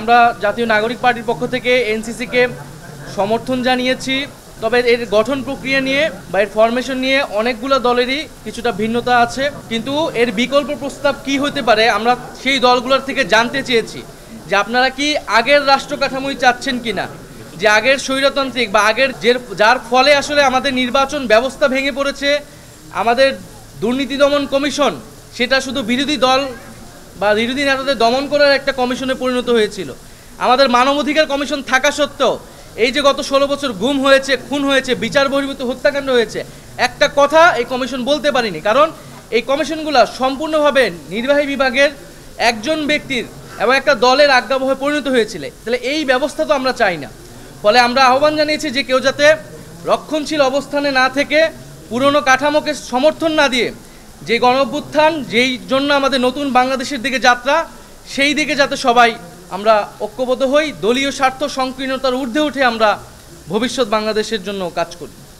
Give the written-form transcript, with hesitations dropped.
আমরা জাতীয় নাগরিক পার্টির পক্ষ থেকে এনসিসিকে সমর্থন জানিয়েছি, তবে এর গঠন প্রক্রিয়া নিয়ে বা এর ফরমেশন নিয়ে অনেকগুলো দলেরই কিছুটা ভিন্নতা আছে, কিন্তু এর বিকল্প প্রস্তাব কি হতে পারে আমরা সেই দলগুলোর থেকে জানতে চেয়েছি যে আপনারা কি আগের রাষ্ট্র কাঠামোই চাচ্ছেন কিনা, যে আগের স্বৈরতান্ত্রিক বা আগের যার ফলে আসলে আমাদের নির্বাচন ব্যবস্থা ভেঙে পড়েছে, আমাদের দুর্নীতি দমন কমিশন সেটা শুধু বিরোধী দল বা বিরোধী নেতাদের দমন করার একটা কমিশনে পরিণত হয়েছিল। আমাদের মানবাধিকার কমিশন থাকা সত্ত্বেও এই যে গত 16 বছর গুম হয়েছে, খুন হয়েছে, বিচার বহির্ভূত হত্যাকাণ্ড হয়েছে, একটা কথা এই কমিশন বলতে পারেনি, কারণ এই কমিশনগুলো সম্পূর্ণভাবে নির্বাহী বিভাগের একজন ব্যক্তির এবং একটা দলের আজ্ঞাবহে পরিণত হয়েছিল। তাহলে এই ব্যবস্থা তো আমরা চাই না। ফলে আমরা আহ্বান জানিয়েছি যে কেউ যাতে রক্ষণশীল অবস্থানে না থেকে পুরনো কাঠামোকে সমর্থন না দিয়ে যে গণঅভ্যুত্থান, যেই জন্য আমাদের নতুন বাংলাদেশের দিকে যাত্রা, সেই দিকে যাতে সবাই আমরা ঐক্যবদ্ধ হই, দলীয় স্বার্থ সংকীর্ণতার ঊর্ধ্বে উঠে আমরা ভবিষ্যৎ বাংলাদেশের জন্য কাজ করি।